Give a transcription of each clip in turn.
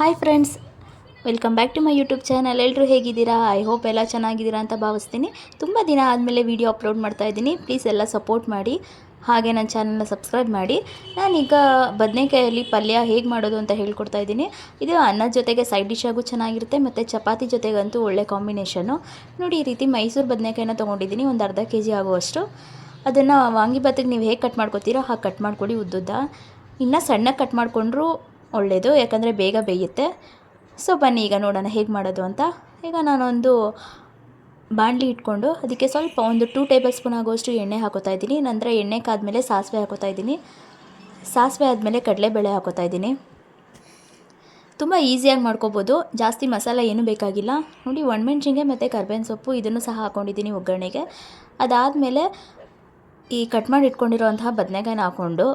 Hi friends, welcome back to my YouTube channel. ಎಲ್ಲರೂ ಹೇಗಿದ್ದೀರಾ? I hope ಎಲ್ಲ ಚೆನ್ನಾಗಿದ್ದೀರಾ ಅಂತ ಭಾವಿಸ್ತೀನಿ. ತುಂಬ ದಿನ ಆದಮೇಲೆ ವೀಡಿಯೋ ಅಪ್ಲೋಡ್ ಮಾಡ್ತಾಯಿದ್ದೀನಿ. ಪ್ಲೀಸ್ ಎಲ್ಲ ಸಪೋರ್ಟ್ ಮಾಡಿ, ಹಾಗೆ ನನ್ನ ಚಾನಲ್ನ ಸಬ್ಸ್ಕ್ರೈಬ್ ಮಾಡಿ. ನಾನೀಗ ಬದನೆಕಾಯಲ್ಲಿ ಪಲ್ಯ ಹೇಗೆ ಮಾಡೋದು ಅಂತ ಹೇಳ್ಕೊಡ್ತಾ ಇದ್ದೀನಿ. ಇದು ಅನ್ನದ ಜೊತೆಗೆ ಸೈಡ್ ಡಿಶ್ ಆಗೂ ಚೆನ್ನಾಗಿರುತ್ತೆ ಮತ್ತು ಚಪಾತಿ ಜೊತೆಗಂತೂ ಒಳ್ಳೆ ಕಾಂಬಿನೇಷನ್ನು. ನೋಡಿ, ಈ ರೀತಿ ಮೈಸೂರು ಬದನೆಕಾಯಿನ ತೊಗೊಂಡಿದ್ದೀನಿ, ಒಂದು ಅರ್ಧ ಕೆ.ಜಿ ಆಗುವಷ್ಟು. ಅದನ್ನು ವಾಂಗಿಭಾತಿಗೆ ನೀವು ಹೇಗೆ ಕಟ್ ಮಾಡ್ಕೊತೀರೋ ಹಾಗೆ ಕಟ್ ಮಾಡ್ಕೊಳ್ಳಿ ಉದ್ದುದ್ದ. ಇನ್ನು ಸಣ್ಣಗೆ ಕಟ್ ಮಾಡಿಕೊಂಡ್ರೂ ಒಳ್ಳೆಯದು, ಯಾಕಂದರೆ ಬೇಗ ಬೇಯುತ್ತೆ. ಸೊ ಬನ್ನಿ ಈಗ ನೋಡೋಣ ಹೇಗೆ ಮಾಡೋದು ಅಂತ. ಈಗ ನಾನೊಂದು ಬಾಣಲಿ ಇಟ್ಕೊಂಡು ಅದಕ್ಕೆ ಸ್ವಲ್ಪ ಒಂದು 2 ಟೇಬಲ್ ಸ್ಪೂನ್ ಆಗುವಷ್ಟು ಎಣ್ಣೆ ಹಾಕೋತಾ ಇದ್ದೀನಿ. ನಂತರ ಎಣ್ಣೆ ಕಾದ್ಮೇಲೆ ಸಾಸಿವೆ ಹಾಕೋತಾ ಇದ್ದೀನಿ. ಸಾಸಿವೆ ಆದಮೇಲೆ ಕಡಲೆಬೇಳೆ ಹಾಕೋತಾ ಇದ್ದೀನಿ. ತುಂಬ ಈಸಿಯಾಗಿ ಮಾಡ್ಕೋಬೋದು, ಜಾಸ್ತಿ ಮಸಾಲೆ ಏನೂ ಬೇಕಾಗಿಲ್ಲ. ನೋಡಿ, ಒಣಮೆಣ್ಸಿನ್ಕಾಯಿ ಮತ್ತು ಕರ್ಬೇವಿನ ಸೊಪ್ಪು ಇದನ್ನು ಸಹ ಹಾಕ್ಕೊಂಡಿದ್ದೀನಿ ಒಗ್ಗರಣೆಗೆ. ಅದಾದಮೇಲೆ ಈ ಕಟ್ ಮಾಡಿ ಇಟ್ಕೊಂಡಿರೋಂತಹ ಬದನೆಕಾಯಿನ ಹಾಕ್ಕೊಂಡು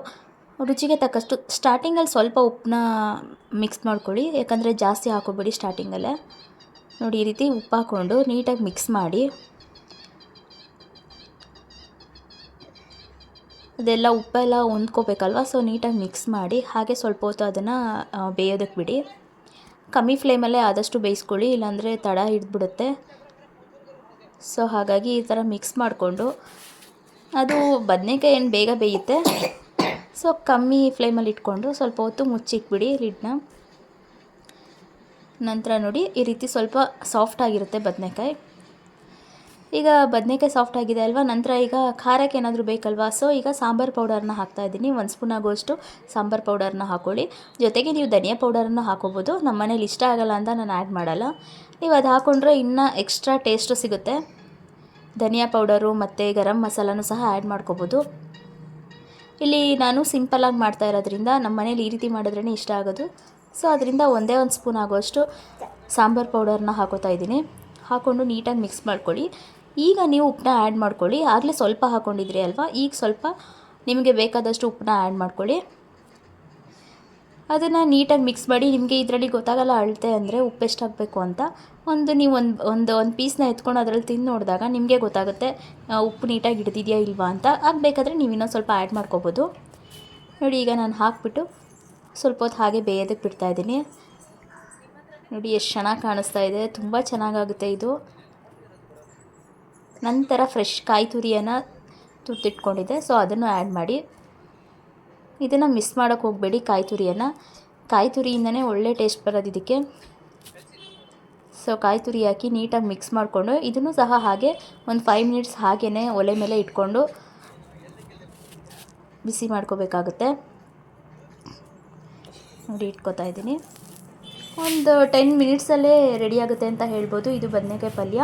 ರುಚಿಗೆ ತಕ್ಕಷ್ಟು ಸ್ಟಾರ್ಟಿಂಗಲ್ಲಿ ಸ್ವಲ್ಪ ಉಪ್ಪನ್ನ ಮಿಕ್ಸ್ ಮಾಡ್ಕೊಳ್ಳಿ, ಯಾಕಂದರೆ ಜಾಸ್ತಿ ಹಾಕೋಬೇಡಿ ಸ್ಟಾರ್ಟಿಂಗಲ್ಲೇ. ನೋಡಿ, ಈ ರೀತಿ ಉಪ್ಪು ಹಾಕ್ಕೊಂಡು ನೀಟಾಗಿ ಮಿಕ್ಸ್ ಮಾಡಿ, ಅದೆಲ್ಲ ಉಪ್ಪೆಲ್ಲ ಹೊಂದ್ಕೋಬೇಕಲ್ವ. ಸೊ ನೀಟಾಗಿ ಮಿಕ್ಸ್ ಮಾಡಿ ಹಾಗೆ ಸ್ವಲ್ಪ ಹೊತ್ತು ಅದನ್ನು ಬೇಯೋದಕ್ಕೆ ಬಿಡಿ. ಕಮ್ಮಿ ಫ್ಲೇಮಲ್ಲೇ ಆದಷ್ಟು ಬೇಯಿಸ್ಕೊಳ್ಳಿ, ಇಲ್ಲಾಂದರೆ ತಡ ಹಿಡಿದ್ಬಿಡುತ್ತೆ. ಸೊ ಹಾಗಾಗಿ ಈ ಥರ ಮಿಕ್ಸ್ ಮಾಡಿಕೊಂಡು, ಅದು ಬದನೆಕಾಯಿ ಏನು ಬೇಗ ಬೇಯುತ್ತೆ. ಸೊ ಕಮ್ಮಿ ಫ್ಲೇಮಲ್ಲಿ ಇಟ್ಕೊಂಡು ಸ್ವಲ್ಪ ಹೊತ್ತು ಮುಚ್ಚಿಟ್ಬಿಡಿ ಲಿಡ್ನ. ನಂತರ ನೋಡಿ, ಈ ರೀತಿ ಸ್ವಲ್ಪ ಸಾಫ್ಟಾಗಿರುತ್ತೆ ಬದನೆಕಾಯಿ. ಈಗ ಬದನೆಕಾಯಿ ಸಾಫ್ಟ್ ಆಗಿದೆ ಅಲ್ವಾ. ನಂತರ ಈಗ ಖಾರಕ್ಕೆ ಏನಾದರೂ ಬೇಕಲ್ವಾ. ಸೊ ಈಗ ಸಾಂಬಾರು ಪೌಡರ್ನ ಹಾಕ್ತಾಯಿದ್ದೀನಿ. 1 ಸ್ಪೂನ್ ಆಗುವಷ್ಟು ಸಾಂಬಾರು ಪೌಡರ್ನ ಹಾಕ್ಕೊಳ್ಳಿ. ಜೊತೆಗೆ ನೀವು ಧನಿಯಾ ಪೌಡರನ್ನು ಹಾಕೋಬೋದು. ನಮ್ಮ ಮನೇಲಿ ಇಷ್ಟ ಆಗಲ್ಲ ಅಂತ ನಾನು ಆ್ಯಡ್ ಮಾಡಲ್ಲ. ನೀವು ಅದು ಹಾಕ್ಕೊಂಡ್ರೆ ಇನ್ನೂ ಎಕ್ಸ್ಟ್ರಾ ಟೇಸ್ಟು ಸಿಗುತ್ತೆ. ಧನಿಯಾ ಪೌಡರು ಮತ್ತು ಗರಂ ಮಸಾಲನೂ ಸಹ ಆ್ಯಡ್ ಮಾಡ್ಕೋಬೋದು. ಇಲ್ಲಿ ನಾನು ಸಿಂಪಲಾಗಿ ಮಾಡ್ತಾ ಇರೋದ್ರಿಂದ ನಮ್ಮ ಮನೇಲಿ ಈ ರೀತಿ ಮಾಡಿದ್ರೇ ಇಷ್ಟ ಆಗೋದು. ಸೊ ಅದರಿಂದ ಒಂದೇ 1 ಸ್ಪೂನ್ ಆಗುವಷ್ಟು ಸಾಂಬಾರು ಪೌಡರ್ನ ಹಾಕೋತಾ ಇದ್ದೀನಿ. ಹಾಕ್ಕೊಂಡು ನೀಟಾಗಿ ಮಿಕ್ಸ್ ಮಾಡ್ಕೊಳ್ಳಿ. ಈಗ ನೀವು ಉಪ್ಪನ್ನ ಆ್ಯಡ್ ಮಾಡ್ಕೊಳ್ಳಿ. ಆಗಲೇ ಸ್ವಲ್ಪ ಹಾಕ್ಕೊಂಡಿದ್ರಿ ಅಲ್ವಾ, ಈಗ ಸ್ವಲ್ಪ ನಿಮಗೆ ಬೇಕಾದಷ್ಟು ಉಪ್ಪನ್ನ ಆ್ಯಡ್ ಮಾಡ್ಕೊಳ್ಳಿ. ಅದನ್ನು ನೀಟಾಗಿ ಮಿಕ್ಸ್ ಮಾಡಿ. ನಿಮಗೆ ಇದರಲ್ಲಿ ಗೊತ್ತಾಗಲ್ಲ ಅಳತೆ ಅಂದರೆ ಉಪ್ಪು ಎಷ್ಟು ಹಾಕಬೇಕು ಅಂತ. ನೀವು ಒಂದು ಪೀಸ್ನ ಎತ್ಕೊಂಡು ಅದರಲ್ಲಿ ತಿಂದು ನೋಡಿದಾಗ ನಿಮಗೆ ಗೊತ್ತಾಗುತ್ತೆ ಉಪ್ಪು ನೀಟಾಗಿ ಹಿಡಿದಿದೆಯಾ ಇಲ್ವಾ ಅಂತ. ಆಗಬೇಕಾದ್ರೆ ನೀವು ಇನ್ನೊಂದು ಸ್ವಲ್ಪ ಆ್ಯಡ್ ಮಾಡ್ಕೋಬೋದು. ನೋಡಿ, ಈಗ ನಾನು ಹಾಕಿಬಿಟ್ಟು ಸ್ವಲ್ಪ ಹೊತ್ತು ಹಾಗೆ ಬೇಯೋದಕ್ಕೆ ಬಿಡ್ತಾಯಿದ್ದೀನಿ. ನೋಡಿ ಎಷ್ಟು ಚೆನ್ನಾಗಿ ಕಾಣಿಸ್ತಾ ಇದೆ, ತುಂಬ ಚೆನ್ನಾಗಾಗುತ್ತೆ ಇದು. ನಂತರ ಫ್ರೆಶ್ ಕಾಯಿ ತುರಿಯನ್ನು ತುರ್ದಿಟ್ಕೊಂಡಿದ್ದೆ, ಸೊ ಅದನ್ನು ಆ್ಯಡ್ ಮಾಡಿ. ಇದನ್ನು ಮಿಸ್ ಮಾಡೋಕ್ಕೆ ಹೋಗಬೇಡಿ. ಕಾಯಿ ತುರಿಯಿಂದನೇ ಒಳ್ಳೆ ಟೇಸ್ಟ್ ಬರೋದು ಇದಕ್ಕೆ. ಸೊ ಕಾಯಿ ತುರಿ ಹಾಕಿ ನೀಟಾಗಿ ಮಿಕ್ಸ್ ಮಾಡಿಕೊಂಡು ಇದನ್ನು ಸಹ ಹಾಗೆ ಒಂದು 5 ಮಿನಿಟ್ಸ್ ಹಾಗೇ ಒಲೆ ಮೇಲೆ ಇಟ್ಕೊಂಡು ಬಿಸಿ ಮಾಡ್ಕೋಬೇಕಾಗುತ್ತೆ. ನೋಡಿ, ಇಟ್ಕೋತಾ ಇದ್ದೀನಿ. ಒಂದು 10 ಮಿನಿಟ್ಸಲ್ಲೇ ರೆಡಿಯಾಗುತ್ತೆ ಅಂತ ಹೇಳ್ಬೋದು ಇದು ಬದನೆಕಾಯಿ ಪಲ್ಯ.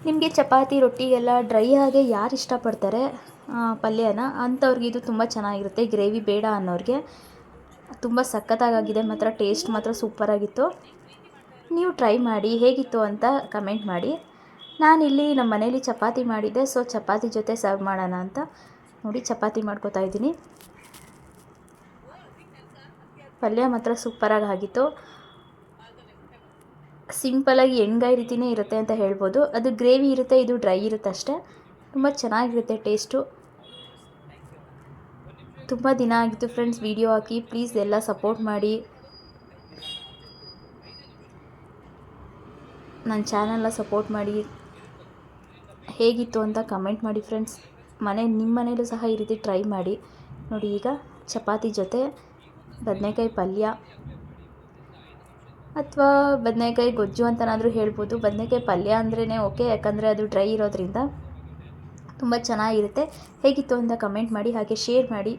ನಿಮಗೆ ಚಪಾತಿ ರೊಟ್ಟಿಗೆಲ್ಲ ಡ್ರೈ ಆಗಿ ಯಾರು ಇಷ್ಟಪಡ್ತಾರೆ ಪಲ್ಯನ, ಅಂಥವ್ರಿಗೆ ಇದು ತುಂಬ ಚೆನ್ನಾಗಿರುತ್ತೆ. ಗ್ರೇವಿ ಬೇಡ ಅನ್ನೋರಿಗೆ ತುಂಬ ಸಖತ್ತಾಗಿದೆ ಮಾತ್ರ. ಟೇಸ್ಟ್ ಮಾತ್ರ ಸೂಪರಾಗಿತ್ತು. ನೀವು ಟ್ರೈ ಮಾಡಿ, ಹೇಗಿತ್ತು ಅಂತ ಕಮೆಂಟ್ ಮಾಡಿ. ನಾನಿಲ್ಲಿ ನಮ್ಮ ಮನೇಲಿ ಚಪಾತಿ ಮಾಡಿದ್ದೆ, ಸೊ ಚಪಾತಿ ಜೊತೆ ಸರ್ವ್ ಮಾಡೋಣ ಅಂತ ನೋಡಿ ಚಪಾತಿ ಮಾಡ್ಕೋತಾ ಇದ್ದೀನಿ. ಪಲ್ಯ ಮಾತ್ರ ಸೂಪರಾಗಿ ಆಗಿತ್ತು. ಸಿಂಪಲಾಗಿ ಎಣ್ಗಾಯಿ ರೀತಿಯೇ ಇರುತ್ತೆ ಅಂತ ಹೇಳ್ಬೋದು. ಅದು ಗ್ರೇವಿ ಇರುತ್ತೆ, ಇದು ಡ್ರೈ ಇರುತ್ತೆ ಅಷ್ಟೇ. ತುಂಬ ಚೆನ್ನಾಗಿರುತ್ತೆ ಟೇಸ್ಟು. ತುಂಬ ದಿನ ಆಗಿತ್ತು ಫ್ರೆಂಡ್ಸ್ ವಿಡಿಯೋ ಹಾಕಿ. ಪ್ಲೀಸ್ ಎಲ್ಲ ಸಪೋರ್ಟ್ ಮಾಡಿ. ನನ್ನ ಚಾನಲ್ನ ಸಪೋರ್ಟ್ ಮಾಡಿ. ಹೇಗಿತ್ತು ಅಂತ ಕಮೆಂಟ್ ಮಾಡಿ ಫ್ರೆಂಡ್ಸ್. ನಿಮ್ಮ ಮನೇಲೂ ಸಹ ಈ ರೀತಿ ಟ್ರೈ ಮಾಡಿ. ನೋಡಿ, ಈಗ ಚಪಾತಿ ಜೊತೆ ಬದನೆಕಾಯಿ ಪಲ್ಯ ಅಥವಾ ಬದನೆಕಾಯಿ ಗೊಜ್ಜು ಅಂತನಾದರೂ ಹೇಳ್ಬೋದು. ಬದನೆಕಾಯಿ ಪಲ್ಯ ಅಂದ್ರೇ ಓಕೆ, ಯಾಕಂದರೆ ಅದು ಡ್ರೈ ಇರೋದ್ರಿಂದ ತುಂಬ ಚೆನ್ನಾಗಿರುತ್ತೆ. ಹೇಗಿತ್ತು ಅಂತ ಕಮೆಂಟ್ ಮಾಡಿ, ಹಾಗೆ ಶೇರ್ ಮಾಡಿ.